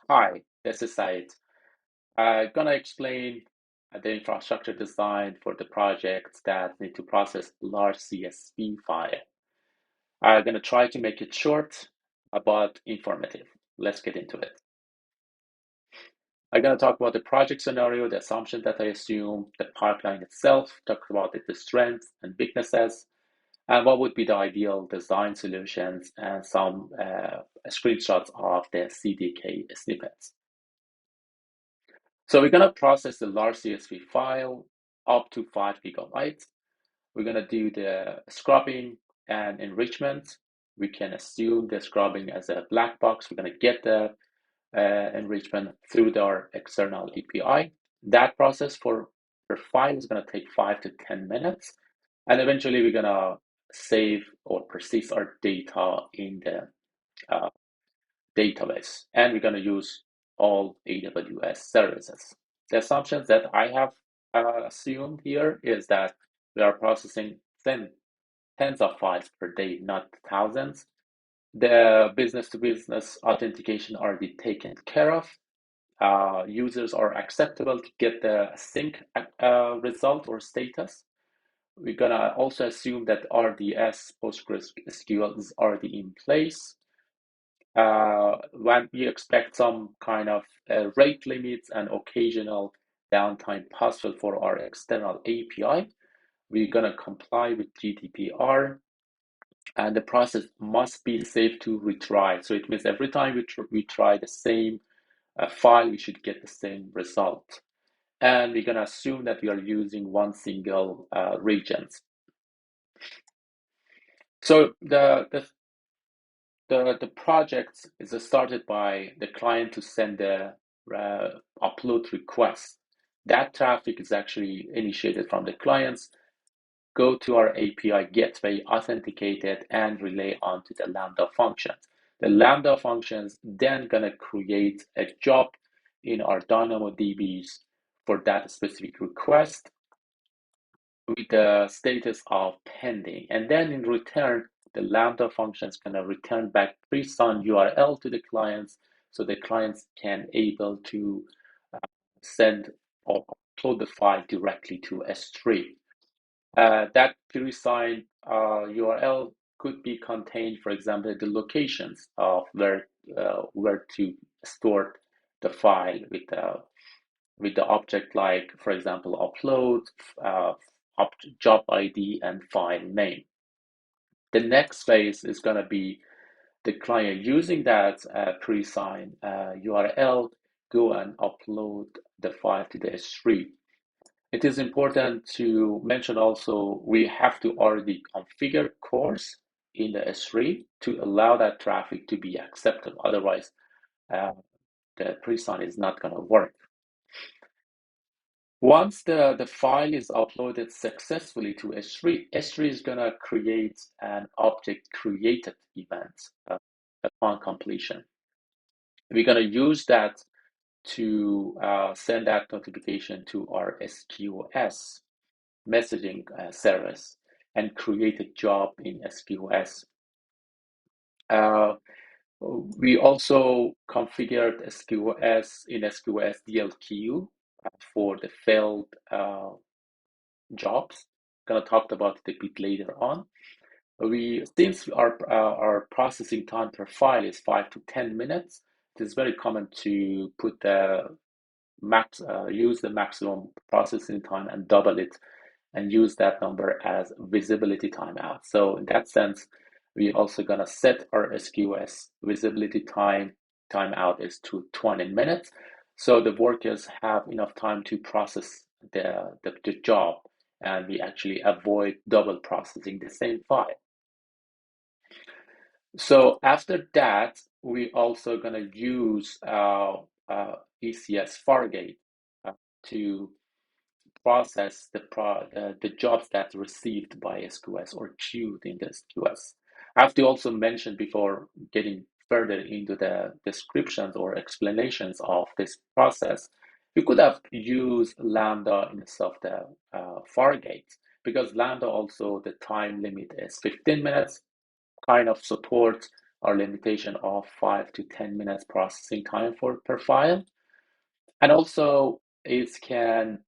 Hi, this is Said. I'm gonna explain the infrastructure design for the projects that need to process large CSV file. I'm gonna try to make it short but informative. Let's get into it. I'm gonna talk about the project scenario, the assumptions that I assume, the pipeline itself, talk about the strengths and weaknesses, and what would be the ideal design solutions, and some screenshots of the CDK snippets. So we're going to process the large CSV file up to 5 gigabytes. We're going to do the scrubbing and enrichment. We can assume the scrubbing as a black box. We're going to get the enrichment through our external API. That process for per file is going to take 5 to 10 minutes. And eventually we're going to save or persist our data in the uh, database. And we're going to use all AWS services. The assumptions that I have assumed here is that we are processing tens of files per day, not thousands. The business-to-business authentication already taken care of. Users are acceptable to get the sync result or status. We're gonna also assume that RDS PostgreSQL is already in place. When we expect some kind of rate limits and occasional downtime possible for our external API, we're going to comply with GDPR, and the process must be safe to retry. So it means every time we try the same file, we should get the same result. And we're going to assume that we are using one single region. So the project is started by the client to send the upload request. That traffic is actually initiated from the clients, go to our API gateway, authenticated, and relay onto the Lambda functions. The Lambda functions then gonna create a job in our DynamoDBs for that specific request with the status of pending. And then in return, the Lambda function is going to return back presigned URL to the clients, so the clients can able to send or upload the file directly to S3. That presigned URL could be contained, for example, the locations of where to store the file with the object, like, for example, upload, uh, job ID, and file name. The next phase is going to be the client using that pre-signed URL go and upload the file to the S3. It is important to mention also we have to already configure cores in the S3 to allow that traffic to be accepted. Otherwise, uh, the pre-sign is not going to work. Once the file is uploaded successfully to S3, S3 is going to create an object created event upon completion. We're going to use that to send that notification to our SQS messaging service and create a job in SQS. We also configured SQS in SQS DLQ for the failed jobs. Gonna talk about it a bit later on. Since our processing time per file is 5 to 10 minutes, it is very common to put the use the maximum processing time and double it, and use that number as visibility timeout. So in that sense, we also gonna set our SQS visibility timeout is to 20 minutes, so the workers have enough time to process the job, and we actually avoid double processing the same file. So after that, we also gonna use ECS Fargate to process the jobs that received by SQS or queued in the SQS. I have to also mention before getting further into the descriptions or explanations of this process, you could have used Lambda instead of the Fargate, because Lambda also the time limit is 15 minutes, kind of support our limitation of 5 to 10 minutes processing time per file. And also we can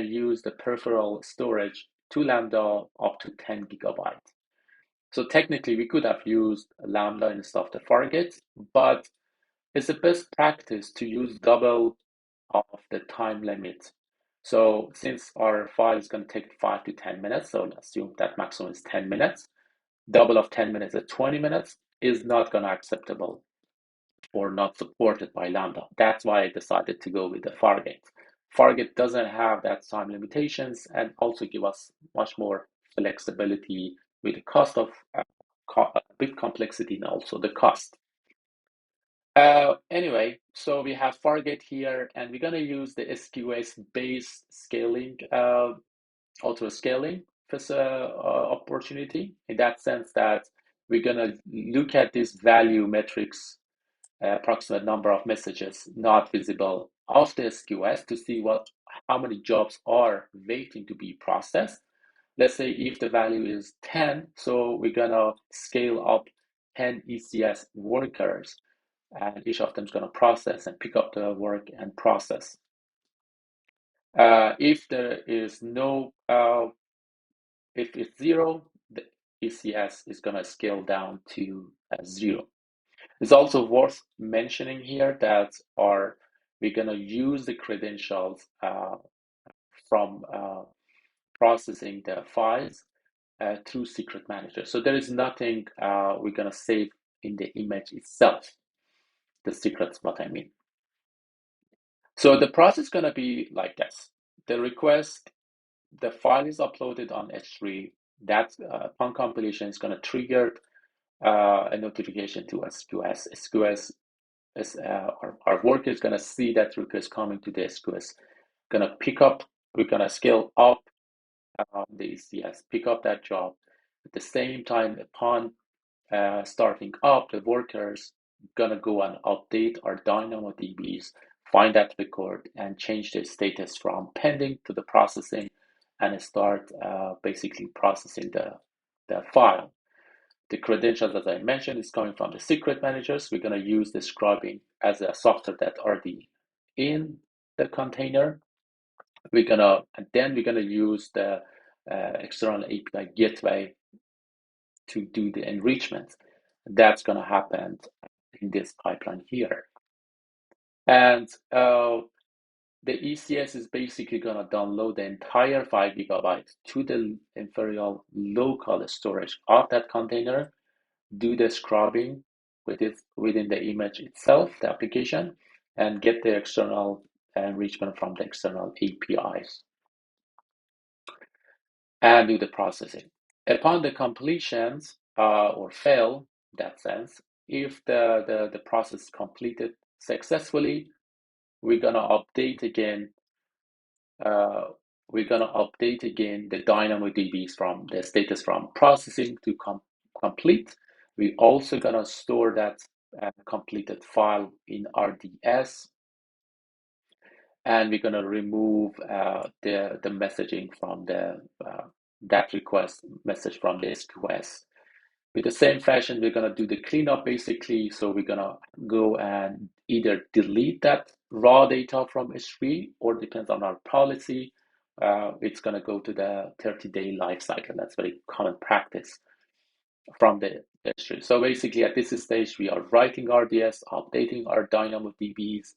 use the peripheral storage to Lambda up to 10 gigabytes. So technically we could have used Lambda instead of the Fargate, but it's the best practice to use double of the time limit. So since our file is going to take 5 to 10 minutes, so let's assume that maximum is 10 minutes, double of 10 minutes at 20 minutes is not going to acceptable or not supported by Lambda. That's why I decided to go with the Fargate. Fargate doesn't have that time limitations and also give us much more flexibility with the cost of bit complexity and also the cost. Anyway, so we have Fargate here, and we're going to use the SQS-based scaling, auto scaling opportunity in that sense that we're going to look at this value metrics, approximate number of messages not visible of the SQS to see how many jobs are waiting to be processed. Let's say if the value is 10, so we're going to scale up 10 ECS workers, and each of them is going to process and pick up the work and process. If there is no, if it's 0, the ECS is going to scale down to 0. It's also worth mentioning here that we're going to use the credentials from processing the files through secret manager. So there is nothing we're going to save in the image itself. The secrets, what I mean. So the process is going to be like this. The request, the file is uploaded on S3. That upon completion is going to trigger a notification to SQS. SQS is our worker is going to see that request coming to the SQS. Going to pick up. We're going to scale up the ECS, pick up that job. At the same time, upon starting up, the workers gonna go and update our DynamoDBs, find that record, and change the status from pending to the processing, and start basically processing the file. The credentials, as I mentioned, is coming from the secret managers. We're gonna use the scrubbing as a software that already in the container. We're gonna use the external API gateway to do the enrichment. That's going to happen in this pipeline here. And the ECS is basically going to download the entire 5 gigabytes to the inferior local storage of that container, do the scrubbing within the image itself, the application, and get the external enrichment from the external APIs and do the processing. Upon the completions or fail, in that sense, if the process is completed successfully, we're gonna update again. We're gonna update again the DynamoDBs from the status from processing to complete. We're also gonna store that completed file in RDS, and we're gonna remove the messaging from the that request message from the SQS. With the same fashion, we're going to do the cleanup basically. So we're going to go and either delete that raw data from S3, or depends on our policy, it's going to go to the 30-day life cycle. That's very common practice from the S3. So basically at this stage, we are writing RDS, updating our DynamoDBs,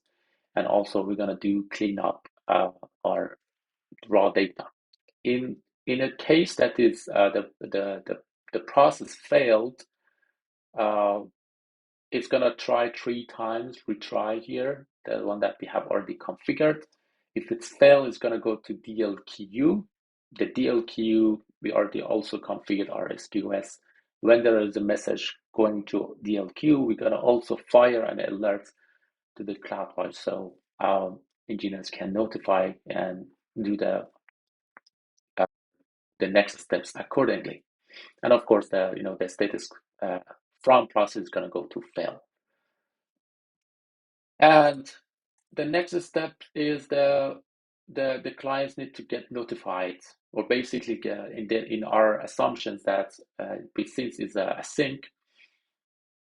and also we're going to do cleanup our raw data. In a case that is the process failed, it's gonna try 3 times, retry here, the one that we have already configured. If it's failed, it's gonna go to DLQ. The DLQ, we already also configured our SQS. When there is a message going to DLQ, we're gonna also fire an alert to the CloudWatch, so engineers can notify and do the next steps accordingly. And of course, the status from process is going to go to fail. And the next step is the clients need to get notified, or basically in our assumptions that since it's a sync,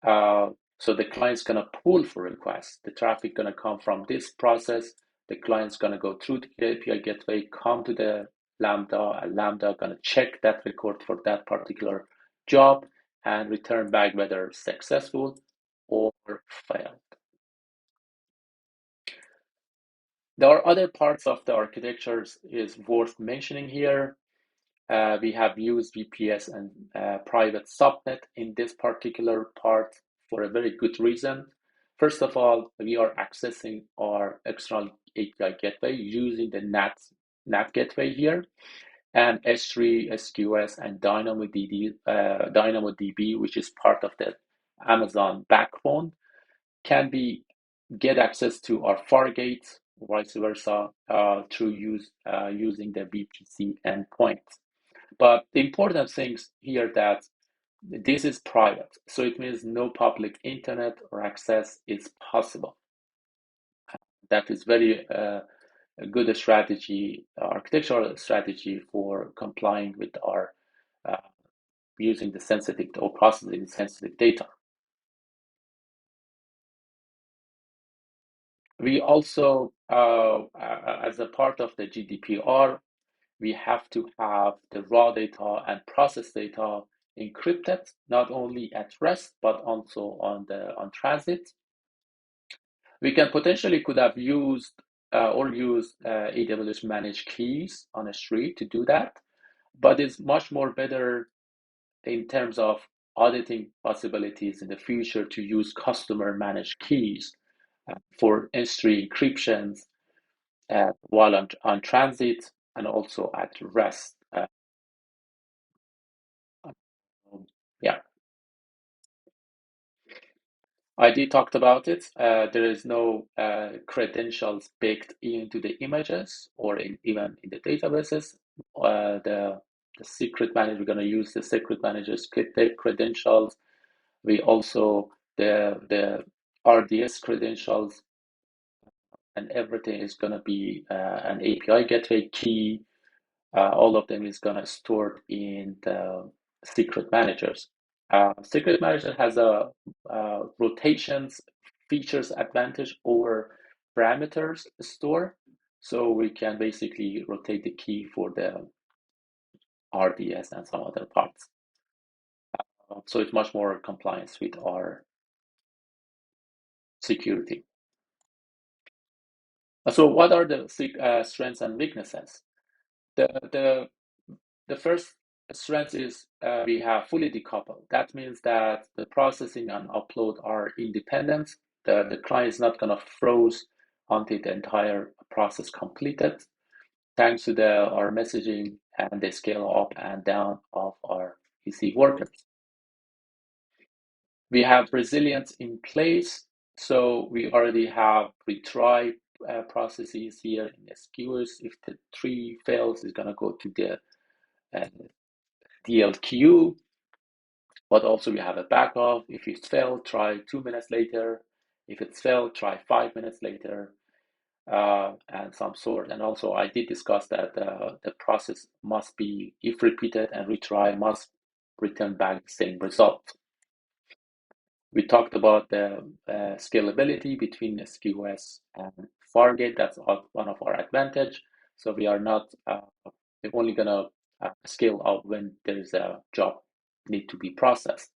So the client's going to pull for requests. The traffic going to come from this process. The client's going to go through the API gateway, come to the Lambda, and Lambda going to check that record for that particular job and return back whether successful or failed. There are other parts of the architectures is worth mentioning here. We have used VPS and private subnet in this particular part for a very good reason. First of all, we are accessing our external API gateway using the NAT gateway here, and S3, SQS, and DynamoDB, which is part of the Amazon backbone, can be get access to our Fargate, vice versa, through using the VPC endpoint. But the important things here that this is private, so it means no public internet or access is possible. That is very a good strategy, architectural strategy for complying with our using the sensitive or processing sensitive data. We also, as a part of the GDPR, we have to have the raw data and process data encrypted, not only at rest, but also on transit. We can potentially could have used or used AWS managed keys on S3 to do that, but it's much more better in terms of auditing possibilities in the future to use customer managed keys for S3 encryptions while on transit and also at rest. Yeah, I did talked about it. There is no credentials baked into the images or even in the databases. The secret manager, we're going to use the secret manager's credentials. We also the RDS credentials, and everything is going to be an API gateway key. All of them is going to stored in the secret managers. Secret manager has a rotations features advantage over parameters store, so we can basically rotate the key for the RDS and some other parts. So it's much more compliance with our security. So what are the strengths and weaknesses? The the first strength is we have fully decoupled. That means that the processing and upload are independent. The client is not going to froze until the entire process completed, thanks to our messaging and the scale up and down of our EC workers. We have resilience in place, so we already have retry processes here in SQS. If the tree fails, it's going to go to the DLQ, but also we have a backup. If it failed, try 2 minutes later. If it's failed, try 5 minutes later, and some sort. And also I did discuss that the process must be, if repeated and retry, must return back the same result. We talked about the scalability between SQS and Fargate. That's one of our advantage. So we are not we're only gonna scale out when there is a job need to be processed.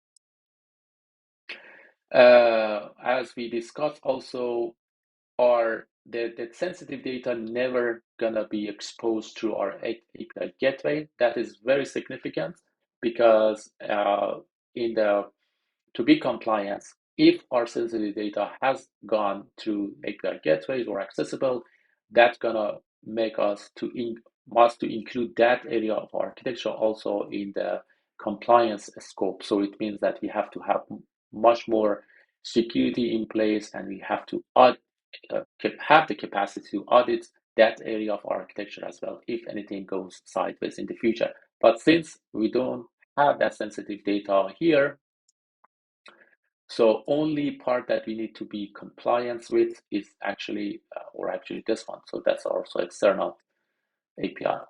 As we discussed also, the sensitive data never gonna be exposed through our API gateway. That is very significant because in the to be compliant, if our sensitive data has gone through API gateways or accessible, that's gonna make us must to include that area of architecture also in the compliance scope. So it means that we have to have much more security in place, and we have to have the capacity to audit that area of architecture as well if anything goes sideways in the future. But since we don't have that sensitive data here, so only part that we need to be compliant with is actually, or actually this one. So that's also external API.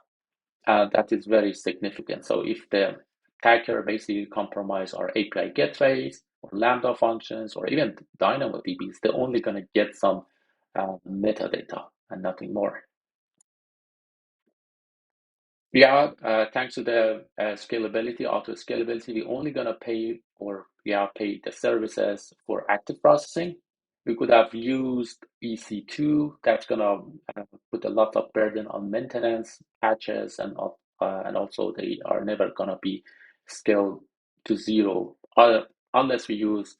That is very significant. So if the attacker basically compromise our API gateways, or Lambda functions or even DynamoDBs, they're only going to get some metadata and nothing more. Yeah, thanks to the scalability, auto scalability, we're only going to pay pay the services for active processing. We could have used EC2. That's going to put a lot of burden on maintenance, patches, and also they are never going to be scaled to zero unless we use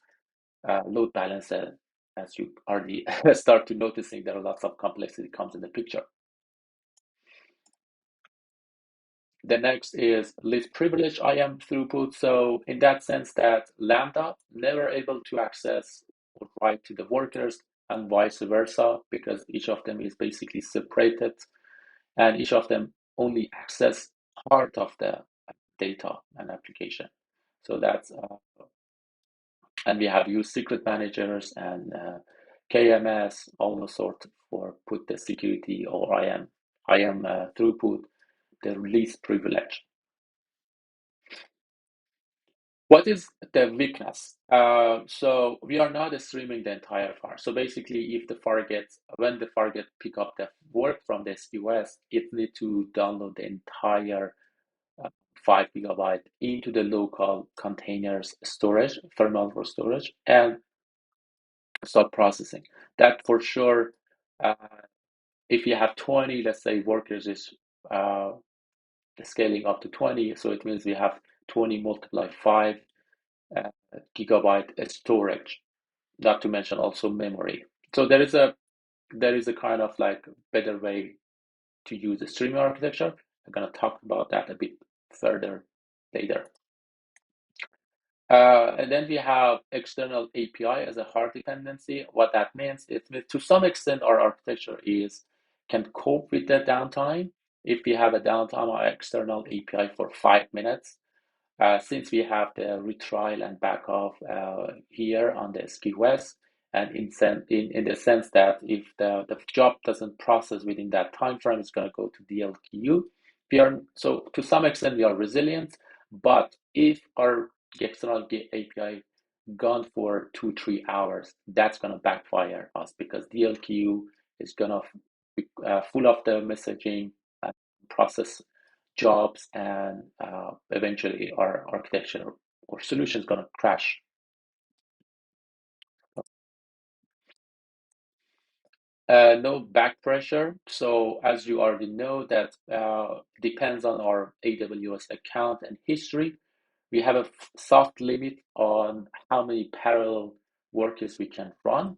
load balancer. As you already start to noticing, there are lots of complexity comes in the picture. The next is least privilege IAM throughput. So in that sense that Lambda never able to access or write to the workers and vice versa, because each of them is basically separated and each of them only access part of the data and application. So that's, and we have used secret managers and KMS, all those sort for put the security or IAM throughput, the least privilege. What is the weakness? So we are not streaming the entire file. So basically, if the Fargate, when the Fargate pick up the work from the SQS, it need to download the entire 5 GB into the local containers storage, thermal for storage, and start processing. That for sure, uh, if you have 20, let's say workers is scaling up to 20, so it means we have 20 multiply 5 gigabyte storage, not to mention also memory. So there is a kind of like better way to use the streaming architecture. I'm gonna talk about that a bit further later. And then we have external API as a hard dependency. What that means, it means to some extent our architecture can cope with the downtime. If we have a downtime or external API for 5 minutes, since we have the retrial and backup here on the SQS, and in the sense that if the job doesn't process within that time frame, it's going to go to DLQU. So to some extent we are resilient, but if our external API gone for 2-3 hours, that's going to backfire us because DLQU is going to be full of the messaging and process jobs, and eventually our architecture or solution is going to crash. No back pressure. So as you already know, that depends on our AWS account and history. We have a soft limit on how many parallel workers we can run.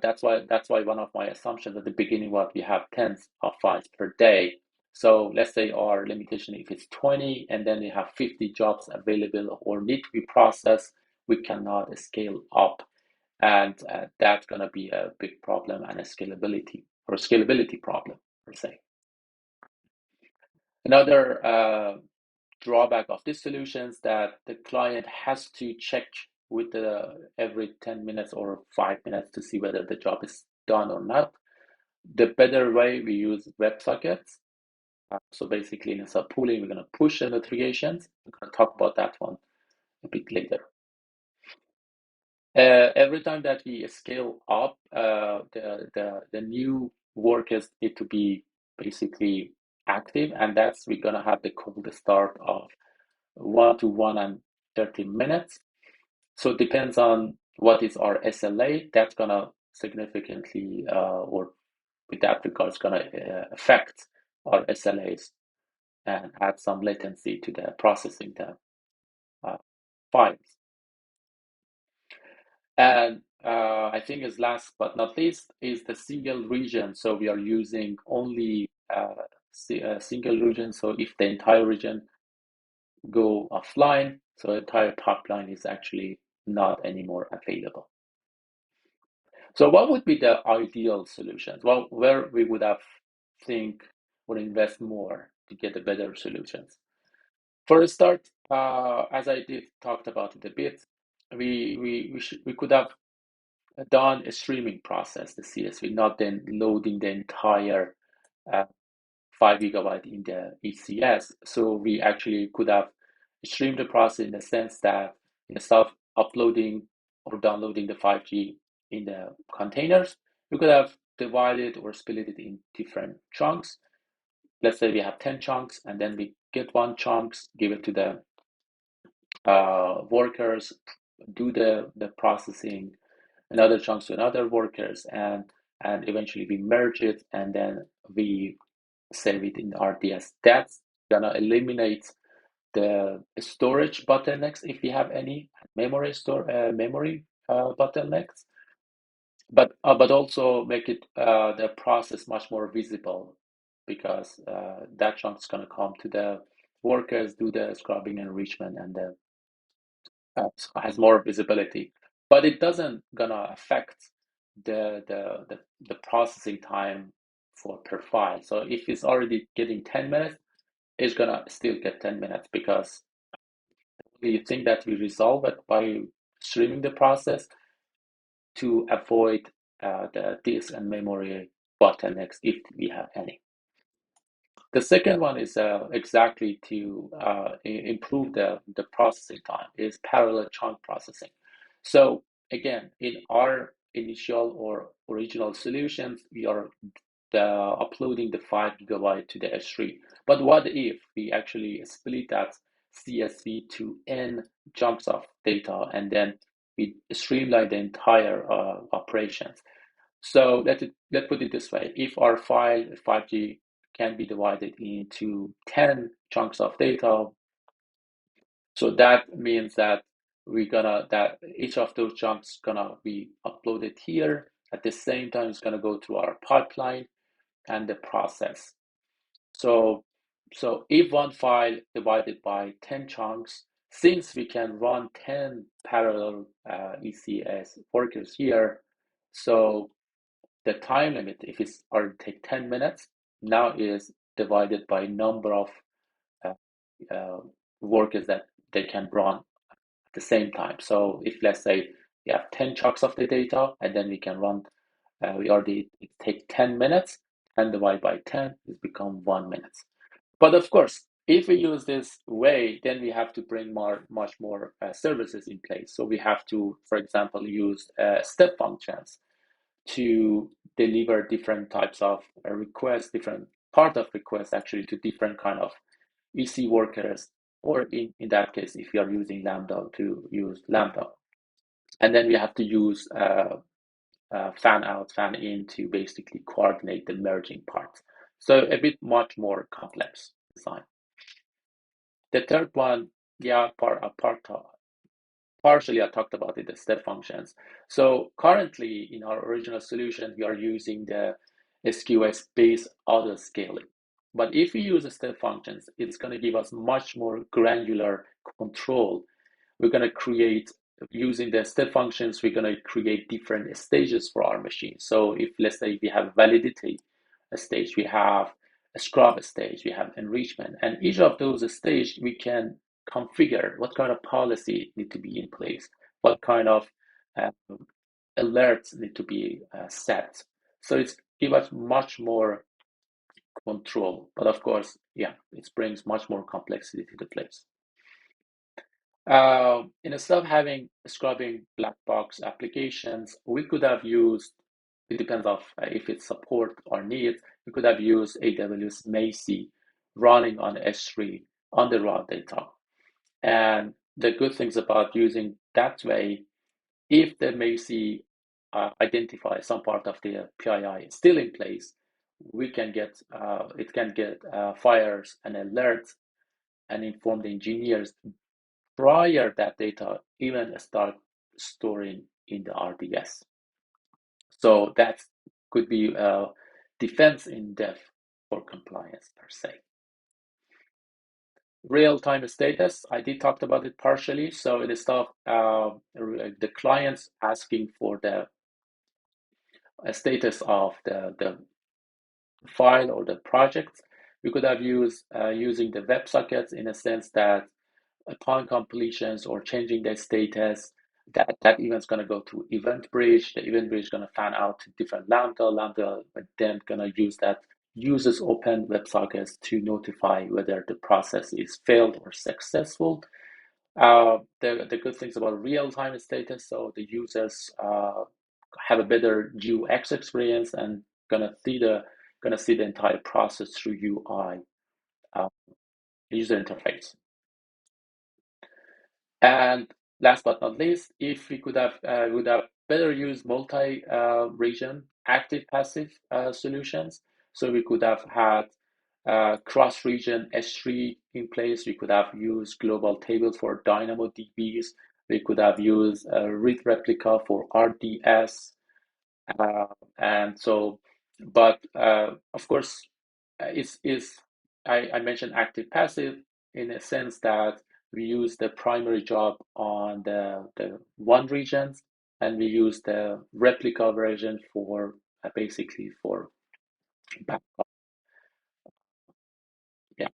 That's why one of my assumptions at the beginning was we have tens of files per day. So let's say our limitation, if it's 20 and then we have 50 jobs available or need to be processed, we cannot scale up. And that's going to be a big problem and a scalability problem per se. Another drawback of these solutions that the client has to check with every 10 minutes or 5 minutes to see whether the job is done or not. The better way, we use WebSockets. So basically, instead of pooling, we're going to push the notifications. We're going to talk about that one a bit later. Every time that we scale up, the new workers need to be basically active, and that's we're going to have the cold start of 1 to 130 minutes. So it depends on what is our SLA. That's going to significantly, or with that regard, it's going to affect our SLAs and add some latency to the processing the files. And I think as last but not least is the single region. So we are using only a single region. So if the entire region go offline, so the entire pipeline is actually not anymore available. So what would be the ideal solutions? Well, where we would have think or invest more to get the better solutions. For a start, as I did talked about it a bit, we could have done a streaming process, the CSV, not then loading the entire 5 GB in the ECS. So we actually could have streamed the process in the sense that instead of uploading or downloading the 5G in the containers, we could have divided or split it in different chunks. Let's say we have 10 chunks, and then we get one chunk, give it to the workers, do the processing, another chunks to another workers, and eventually we merge it, and then we save it in RDS. That's gonna eliminate the storage bottlenecks if we have any memory bottlenecks, but also make it the process much more visible, because that chunk is going to come to the workers, do the scrubbing and enrichment, and the has more visibility. But it doesn't gonna affect the processing time for per file. So if it's already getting 10 minutes, it's gonna still get 10 minutes, because we think that we resolve it by streaming the process to avoid the disk and memory bottlenecks if we have any. The second one is exactly to improve the processing time, is parallel chunk processing. So again, in our initial or original solutions, we are uploading the 5 gigabyte to the S3. But what if we actually split that CSV to n chunks of data, and then we streamline the entire operations? So let's put it this way: if our file 5G can be divided into 10 chunks of data, so that means that that each of those chunks gonna be uploaded here. At the same time, it's gonna go through our pipeline and the process. So if one file divided by 10 chunks, since we can run 10 parallel ECS workers here, so the time limit, if it's already take 10 minutes, now is divided by number of uh, uh, workers that they can run at the same time. So if, let's say, we have 10 chunks of the data, and then we can run, it take 10 minutes, and divide by 10, it's become 1 minute. But of course, if we use this way, then we have to bring much more services in place. So we have to, for example, use step functions to deliver different types of requests, different part of requests actually, to different kind of EC workers, or in that case, if you are using Lambda, to use Lambda. And then we have to use fan out, fan in to basically coordinate the merging part. So a bit much more complex design. The third one, yeah, partially I talked about it, the step functions. So currently in our original solution, we are using the SQS-based auto scaling. But if we use the step functions, it's going to give us much more granular control. We're going to create, using the step functions, we're going to create different stages for our machine. So if, let's say, we have validity stage, we have a scrub stage, we have enrichment, and each of those stages we can configure what kind of policy need to be in place, what kind of uh, alerts need to be set. So it's give us much more control, but of course, yeah, it brings much more complexity to the place. Instead of having scrubbing black box applications, we could have used, it depends on if it's support or need, we could have used AWS Macie running on S3 on the raw data. And the good things about using that way, if the Macie identifies some part of the PII still in place, we can get it can get fires and alerts and inform the engineers prior that data even start storing in the RDS. So that could be a defense in depth for compliance per se. Real-time status, I did talk about it partially. So it is stuff the clients asking for the status of the file or the project. We could have used using the WebSockets, in a sense that upon completions or changing the status, that event's going to go to event bridge. The event bridge is going to fan out to different Lambda, then going to use that uses open WebSockets to notify whether the process is failed or successful. The good things about real-time status, so the users have a better UX experience and gonna see the entire process through UI, uh, user interface. And last but not least, if we could have would have better used multi-region active passive solutions, so we could have had cross-region S3 in place. We could have used global tables for DynamoDBs. We could have used read replica for RDS. Uh, and so, but of course, I mentioned active passive in a sense that we use the primary job on the one region, and we use the replica version for basically for backup. Yeah.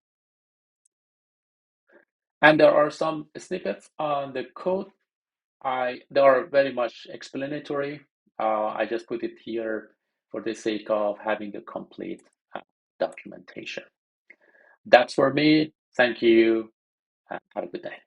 And there are some snippets on the code. They are very much explanatory. I just put it here for the sake of having a complete documentation. That's for me. Thank you, and have a good day.